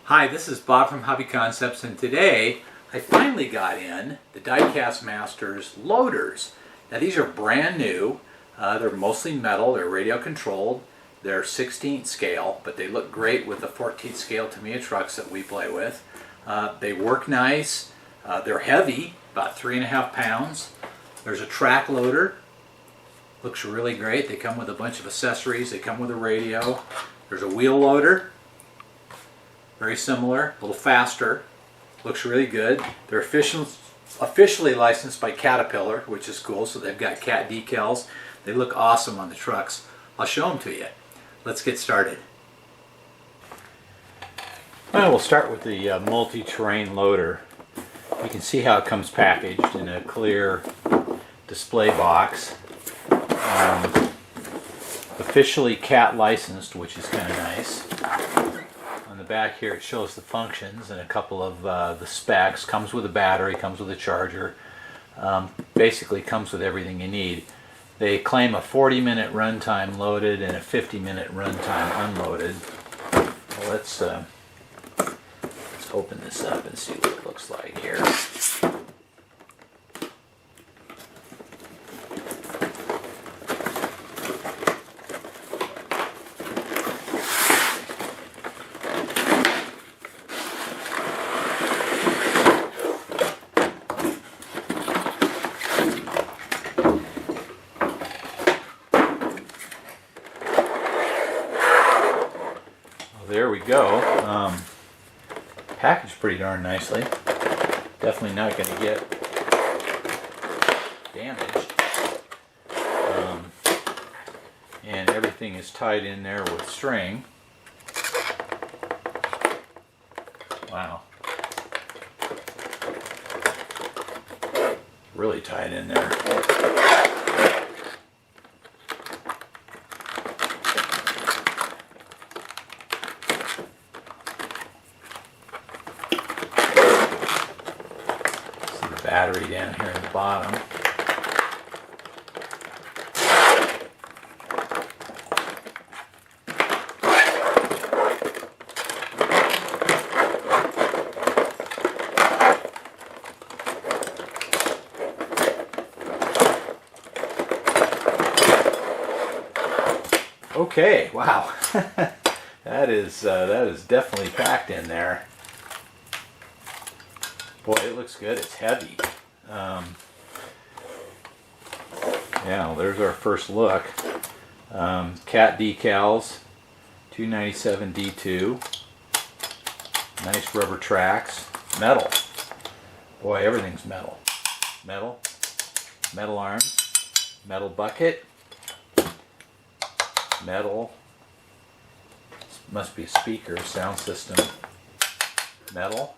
Hi, this is Bob from Hobby Concepts, and today I finally got in the Die-Cast Masters loaders. Now these are brand new. They're mostly metal, they're radio controlled, they're 16th scale, but they look great with the 14th scale Tamiya trucks that we play with. They work nice, they're heavy, about 3.5 pounds. There's a track loader, looks really great. They come with a bunch of accessories, they come with a radio. There's a wheel loader. Very similar, a little faster, looks really good. They're officially licensed by Caterpillar, which is cool, so they've got cat decals. They look awesome on the trucks. I'll show them to you. Let's get started. Well, we'll start with the multi-terrain loader. You can see how it comes packaged in a clear display box. Officially cat licensed, which is kind of nice. On the back here it shows the functions and a couple of the specs. Comes with a battery, comes with a charger. Basically comes with everything you need. They claim a 40-minute runtime loaded and a 50-minute runtime unloaded. Well, let's open this up and see what it looks like here. There we go. Packaged pretty darn nicely. Definitely not going to get damaged. And everything is tied in there with string. Wow. Really tied in there. Battery down here at the bottom. Okay, wow. that is definitely packed in there. Boy, it looks good. It's heavy. Yeah, well, there's our first look. Cat decals, 297 D2. Nice rubber tracks. Metal. Boy, everything's metal. Metal. Metal arms. Metal bucket. Metal. Must be a speaker, sound system. Metal.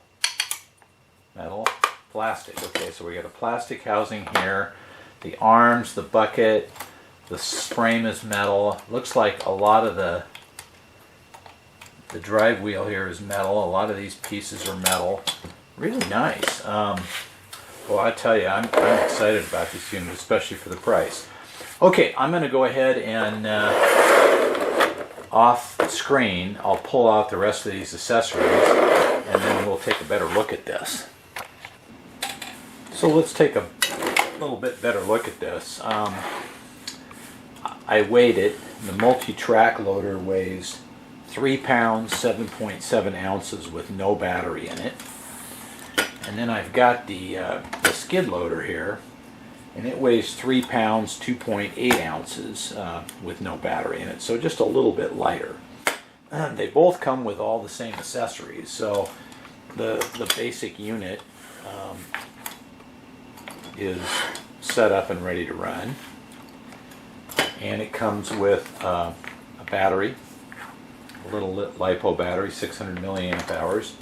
Metal, plastic. Okay, so we got a plastic housing here. The arms, the bucket, the frame is metal. Looks like a lot of the drive wheel here is metal. A lot of these pieces are metal. Really nice. Well, I tell you, I'm excited about this unit, especially for the price. Okay, I'm going to go ahead and off screen, I'll pull out the rest of these accessories, and then we'll take a better look at this. So let's take a little bit better look at this. I weighed it. The multi-track loader weighs 3 pounds, 7.7 ounces with no battery in it. And then I've got the skid loader here, and it weighs 3 pounds, 2.8 ounces with no battery in it. So just a little bit lighter. They both come with all the same accessories. So the basic unit is set up and ready to run, and it comes with a battery, a little LiPo battery, 600 milliamp hours.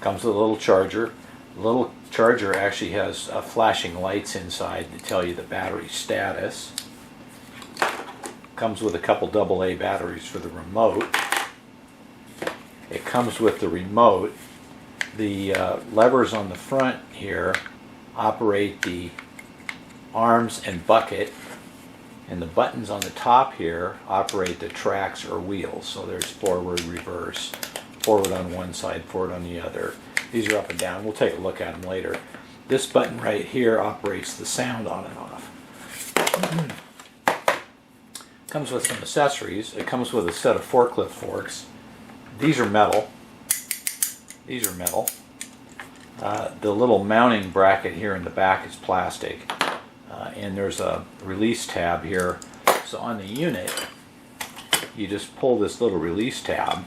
Comes with a little charger. The little charger actually has flashing lights inside to tell you the battery status. Comes with a couple AA batteries for the remote. It comes with the remote. The levers on the front here operate the arms and bucket, and the buttons on the top here operate the tracks or wheels. So there's forward, reverse, forward on one side, forward on the other. These are up and down. We'll take a look at them later. This button right here operates the sound on and off. Comes with some accessories. It comes with a set of forklift forks. These are metal. These are metal. The little mounting bracket here in the back is plastic. And there's a release tab here. So on the unit, you just pull this little release tab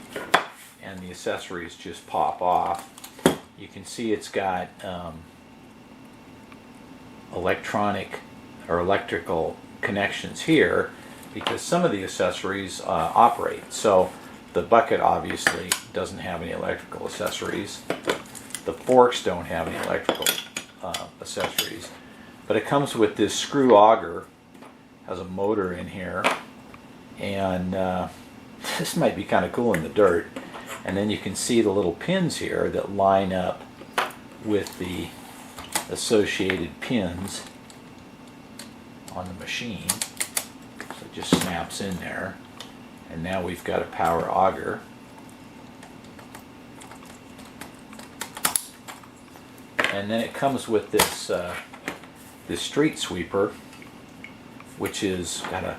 and the accessories just pop off. You can see it's got electronic or electrical connections here because some of the accessories operate. So the bucket obviously doesn't have any electrical accessories. The forks don't have any electrical accessories. But it comes with this screw auger, has a motor in here, and this might be kind of cool in the dirt. And then you can see the little pins here that line up with the associated pins on the machine. So it just snaps in there. And now we've got a power auger. And then it comes with this this street sweeper, which is got a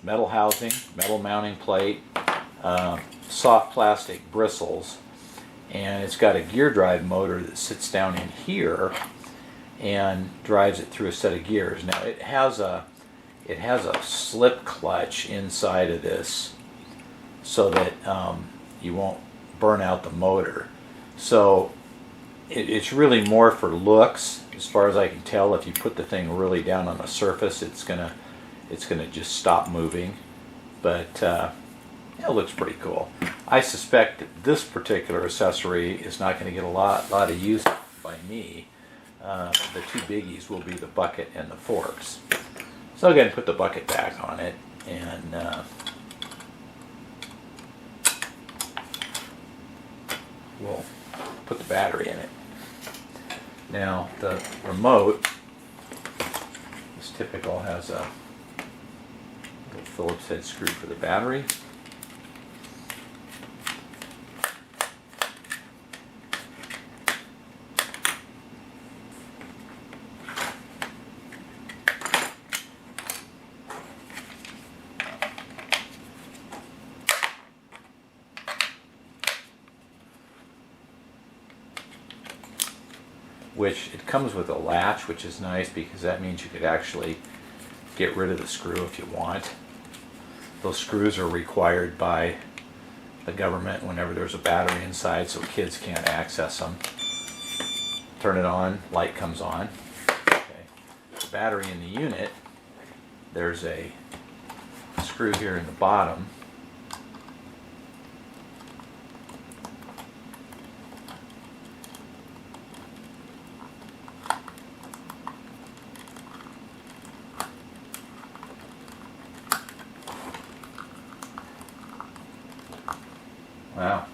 metal housing, metal mounting plate, soft plastic bristles, and it's got a gear drive motor that sits down in here and drives it through a set of gears. Now it has a slip clutch inside of this so that you won't burn out the motor. So it's really more for looks, as far as I can tell. If you put the thing really down on the surface, it's gonna just stop moving. But it looks pretty cool. I suspect that this particular accessory is not going to get a lot of use by me. The two biggies will be the bucket and the forks. So I'll go ahead and put the bucket back on it, and we'll put the battery in it. Now the remote, this typical, has a little Phillips head screw for the battery. Which it comes with a latch, which is nice because that means you could actually get rid of the screw if you want. Those screws are required by the government whenever there's a battery inside, so kids can't access them. Turn it on, light comes on. Okay. The battery in the unit, there's a screw here in the bottom. Wow.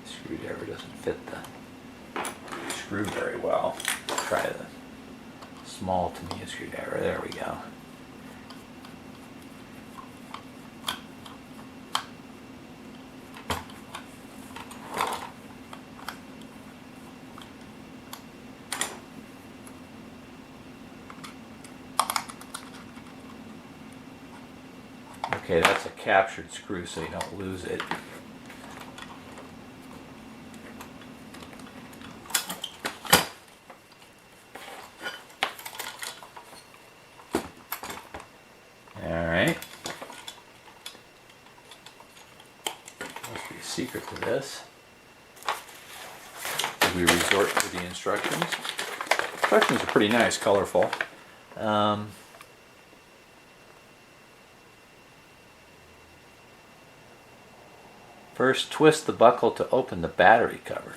The screwdriver doesn't fit the screw very well. Let's try the small Tamiya screwdriver. There we go. Okay, that's a captured screw so you don't lose it. Alright. Must be a secret to this. We resort to the instructions. Instructions are pretty nice, colorful. First, twist the buckle to open the battery cover.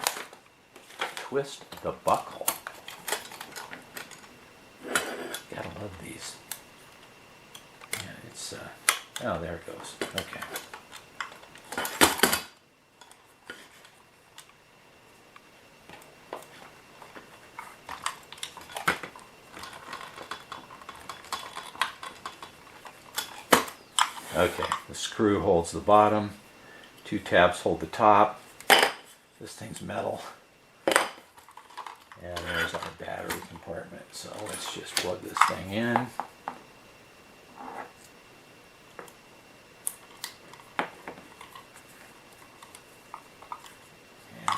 Twist the buckle. Gotta love these. Yeah, it's, oh, there it goes. Okay. Okay, the screw holds the bottom, 2 tabs hold the top. This thing's metal. And there's our battery compartment. So let's just plug this thing in. And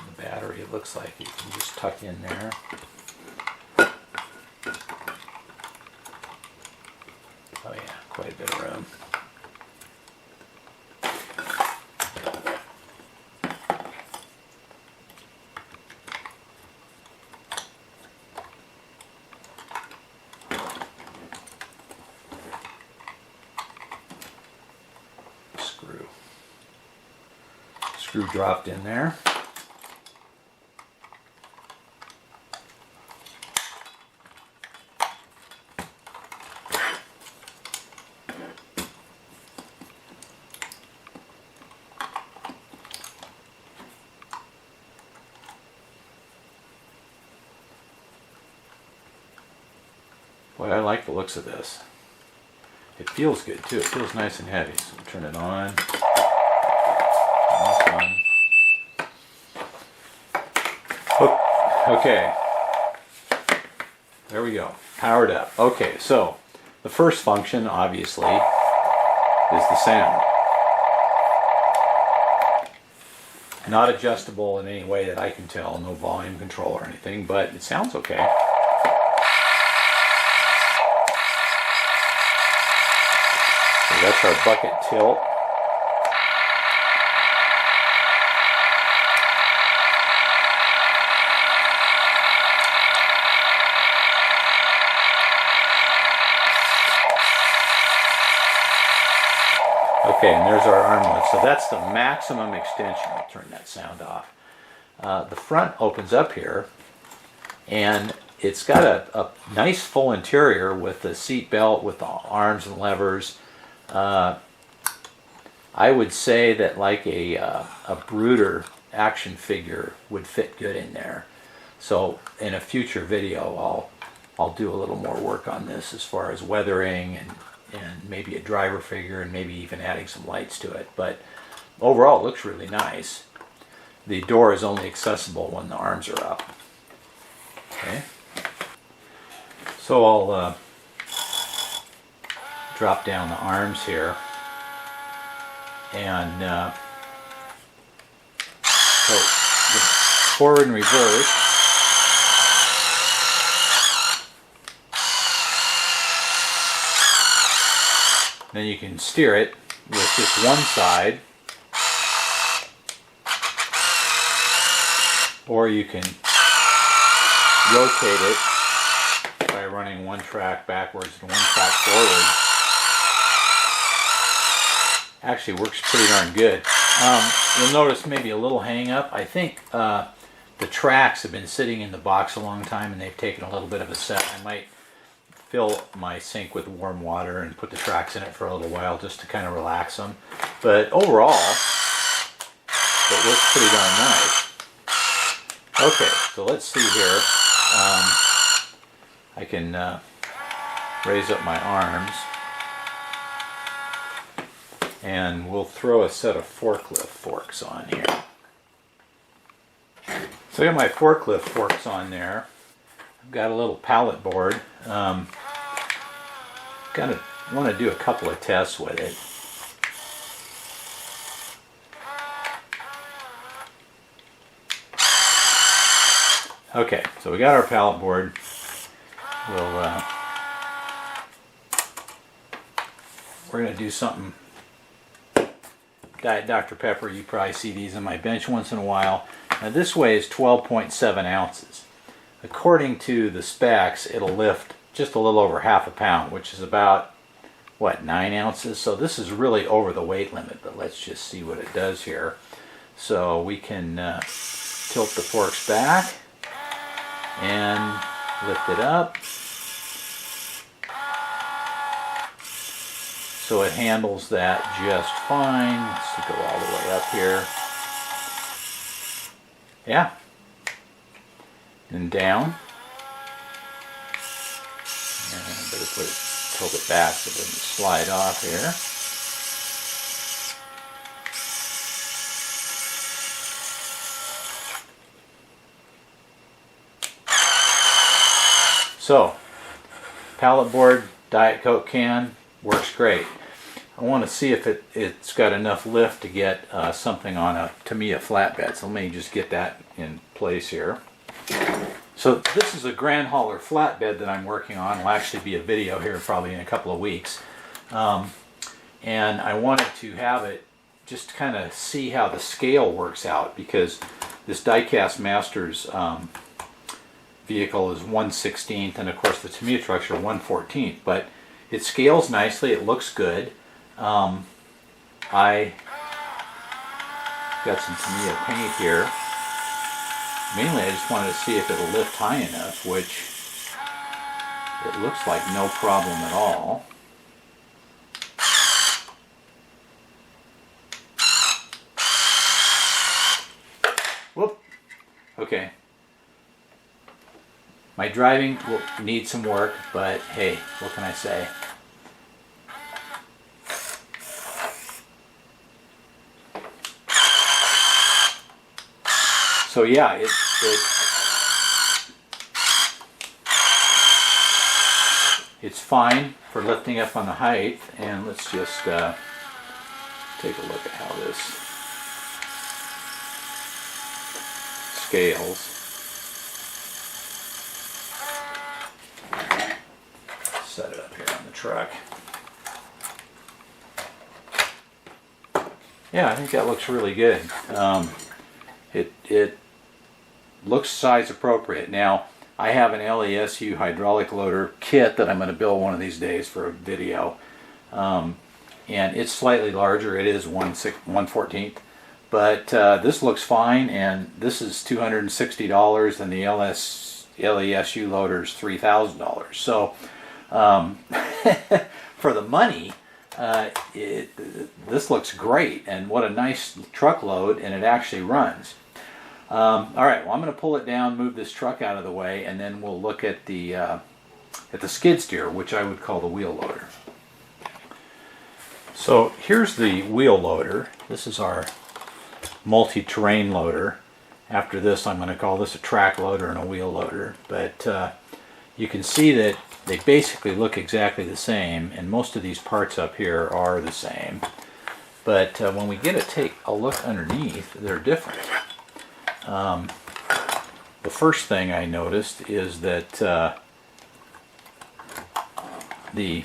the battery, it looks like you can just tuck in there. Oh yeah, quite a bit of room. Screw dropped in there. Boy, I like the looks of this. It feels good too. It feels nice and heavy. So we'll turn it on. Okay, there we go, powered up. Okay, so the first function obviously is the sound. Not adjustable in any way that I can tell, no volume control or anything, but it sounds okay. So that's our bucket tilt. Okay, and there's our armlet. So that's the maximum extension. I'll turn that sound off. The front opens up here, and it's got a nice full interior with the seat belt, with the arms and levers. I would say that like a Brooder action figure would fit good in there. So in a future video, I'll do a little more work on this as far as weathering and maybe a driver figure and maybe even adding some lights to it. But overall it looks really nice. The door is only accessible when the arms are up. Okay. So I'll drop down the arms here, and so the forward and reverse. Then you can steer it with just one side, or you can rotate it by running one track backwards and one track forward. Actually works pretty darn good. You'll notice maybe a little hang up. I think the tracks have been sitting in the box a long time and they've taken a little bit of a set. I might fill my sink with warm water and put the tracks in it for a little while just to kind of relax them. But overall, it looks pretty darn nice. Okay, so let's see here. I can raise up my arms, and we'll throw a set of forklift forks on here. So I got my forklift forks on there. I've got a little pallet board. Want to do a couple of tests with it. Okay, so we got our pallet board. We're going to do something. Diet Dr. Pepper, you probably see these on my bench once in a while. Now this weighs 12.7 ounces. According to the specs, it'll lift just a little over half a pound, which is about, what, 9 ounces? So this is really over the weight limit, but let's just see what it does here. So we can tilt the forks back and lift it up. So it handles that just fine. Let's go all the way up here. Yeah. And down. And I better tilt it back so it doesn't slide off here. So, pallet board, Diet Coke can, works great. I want to see if it's got enough lift to get something on a Tamiya flatbed. So let me just get that in place here. So this is a Grand Hauler flatbed that I'm working on. It'll actually be a video here probably in a couple of weeks. And I wanted to have it just kind of see how the scale works out, because this Diecast Masters vehicle is 1/16, and of course the Tamiya trucks are 1/14, but it scales nicely, it looks good. I got some Tamiya paint here. Mainly I just wanted to see if it'll lift high enough, which it looks like no problem at all. Whoop. Okay. My driving will need some work, but hey, what can I say? So yeah, it's fine for lifting up on the height, and let's just take a look at how this scales. Set it up here on the truck. Yeah, I think that looks really good. It looks size appropriate. Now, I have an LESU hydraulic loader kit that I'm going to build one of these days for a video. And it's slightly larger. It is 1/14. But this looks fine, and this is $260, and the LESU loader is $3,000. So, for the money, this looks great, and what a nice truckload, and it actually runs. Alright, well, I'm going to pull it down, move this truck out of the way, and then we'll look at the skid steer, which I would call the wheel loader. So here's the wheel loader. This is our multi-terrain loader. After this, I'm going to call this a track loader and a wheel loader. But you can see that they basically look exactly the same, and most of these parts up here are the same. But when we take a look underneath, they're different. The first thing I noticed is that the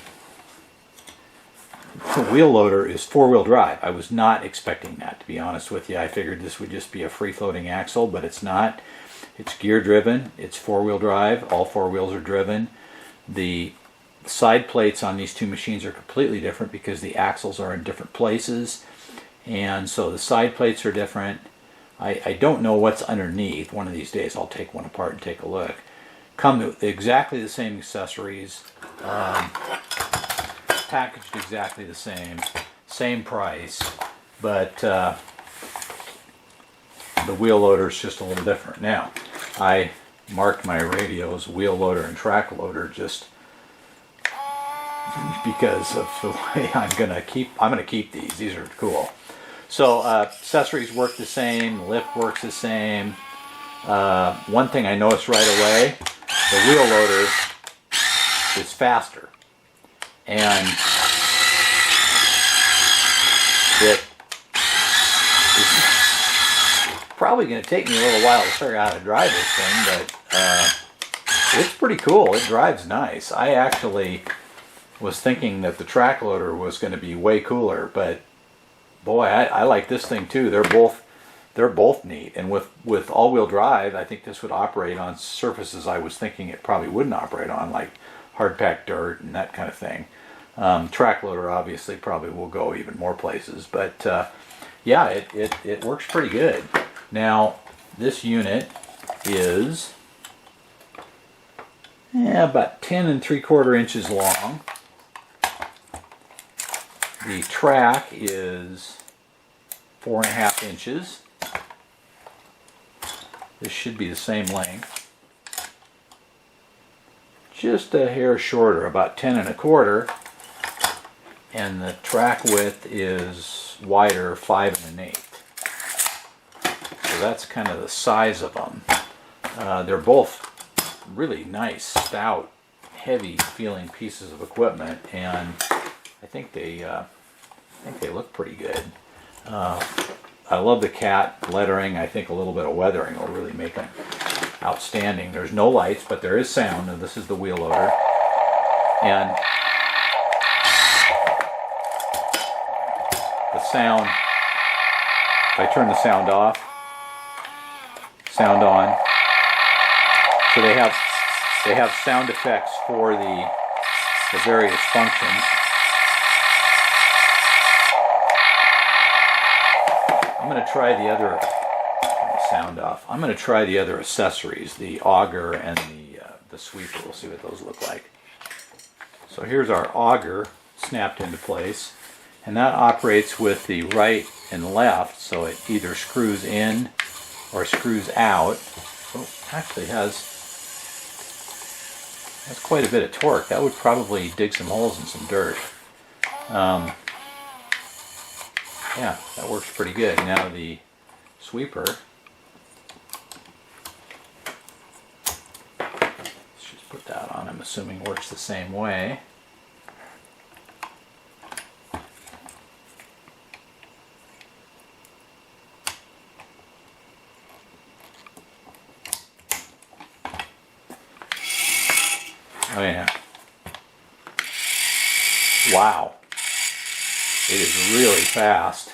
wheel loader is four-wheel drive. I was not expecting that, to be honest with you. I figured this would just be a free-floating axle, but it's not. It's gear-driven. It's four-wheel drive. All four wheels are driven. The side plates on these two machines are completely different because the axles are in different places, and so the side plates are different. I don't know what's underneath. One of these days I'll take one apart and take a look. Come with exactly the same accessories, packaged exactly the same price, but the wheel loader is just a little different. Now, I marked my radios wheel loader and track loader just because of the way I'm gonna keep these. These are cool. So accessories work the same, lift works the same. One thing I noticed right away, the wheel loader is faster, and it is probably going to take me a little while to figure out how to drive this thing, but it's pretty cool. It drives nice. I actually was thinking that the track loader was going to be way cooler, but boy, I like this thing too. They're both neat, and with all-wheel drive, I think this would operate on surfaces I was thinking it probably wouldn't operate on, like hard-packed dirt and that kind of thing. Track loader obviously probably will go even more places, but yeah, it works pretty good. Now, this unit is about 10 3/4 inches long. The track is 4.5 inches. This should be the same length. Just a hair shorter, about 10 1/4. And the track width is wider, 5 1/8. So that's kind of the size of them. They're both really nice, stout heavy feeling pieces of equipment, and I think they look pretty good. I love the cat lettering. I think a little bit of weathering will really make them outstanding. There's no lights, but there is sound, and this is the wheel loader. And the sound, if I turn the sound off, sound on. So they have sound effects for the various functions. I'm going to try the other sound off. I'm going to try the other accessories, the auger and the sweeper. We'll see what those look like. So here's our auger snapped into place, and that operates with the right and left, so it either screws in or screws out. Oh, actually has quite a bit of torque. That would probably dig some holes in some dirt. Yeah, that works pretty good. Now the sweeper, let's just put that on. I'm assuming works the same way. Oh yeah. Wow. It is really fast.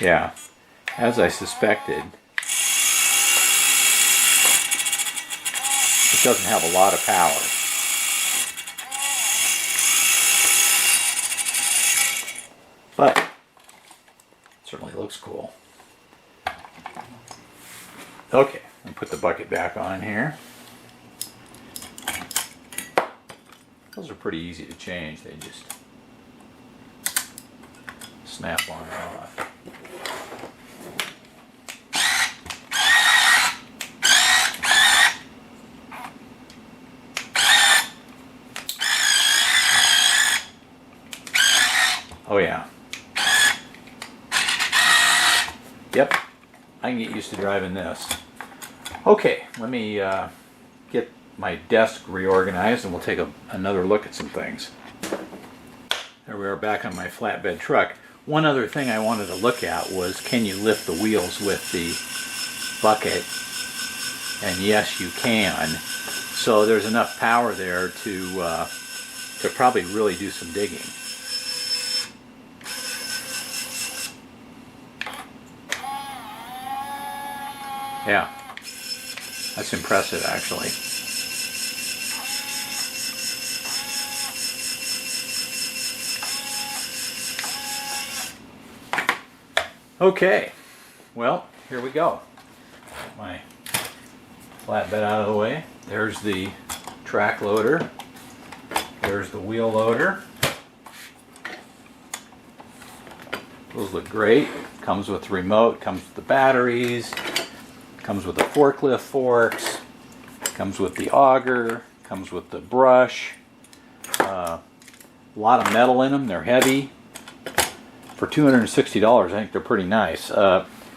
Yeah, as I suspected, it doesn't have a lot of power. But it certainly looks cool. Okay, I'll put the bucket back on here. Those are pretty easy to change. They just snap on and off. Oh yeah. Yep, I can get used to driving this. Okay, let me get my desk reorganized and we'll take another look at some things. There we are back on my flatbed truck. One other thing I wanted to look at was, can you lift the wheels with the bucket? And yes, you can. So there's enough power there to probably really do some digging. Yeah, that's impressive actually. Okay, well, here we go. Get my flatbed out of the way. There's the track loader. There's the wheel loader. Those look great. Comes with the remote, comes with the batteries. Comes with the forklift forks, comes with the auger, comes with the brush. A lot of metal in them. They're heavy. For $260, I think they're pretty nice.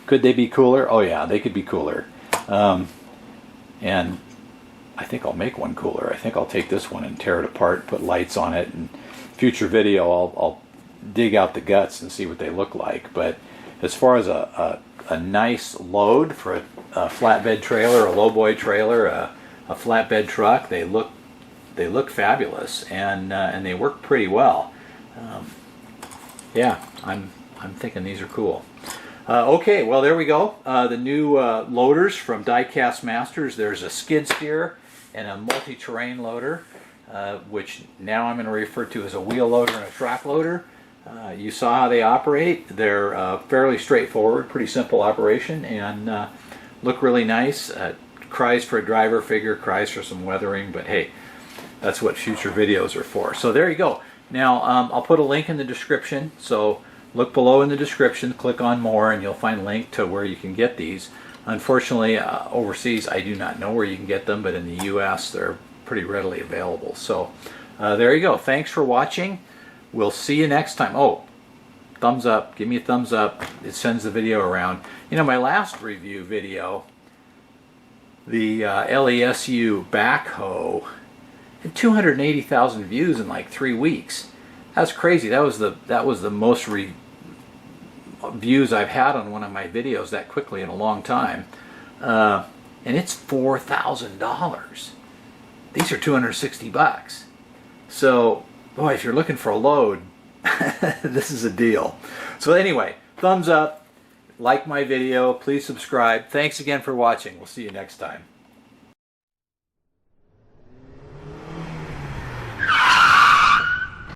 Could they be cooler? Oh yeah, they could be cooler. And I think I'll make one cooler. I think I'll take this one and tear it apart, put lights on it, and future video I'll dig out the guts and see what they look like. But as far as a nice load for a flatbed trailer, a lowboy trailer, a flatbed truck, they look fabulous, and they work pretty well. Yeah, I'm thinking these are cool. Okay, well there we go. The new loaders from Die-Cast Masters. There's a skid steer and a multi-terrain loader, which now I'm going to refer to as a wheel loader and a track loader. You saw how they operate. They're fairly straightforward, pretty simple operation, and look really nice. Cries for a driver figure, cries for some weathering, but hey, that's what future videos are for. So there you go. Now I'll put a link in the description, so look below in the description, click on more, and you'll find a link to where you can get these. Unfortunately, overseas, I do not know where you can get them, but in the U.S., they're pretty readily available. So there you go. Thanks for watching. We'll see you next time. Oh, thumbs up. Give me a thumbs up. It sends the video around. You know, my last review video, the LESU backhoe, had 280,000 views in like 3 weeks. That's crazy. That was the most views I've had on one of my videos that quickly in a long time. And it's $4,000. These are $260. So, boy, if you're looking for a load, this is a deal. So anyway, thumbs up, like my video, please subscribe. Thanks again for watching. We'll see you next time.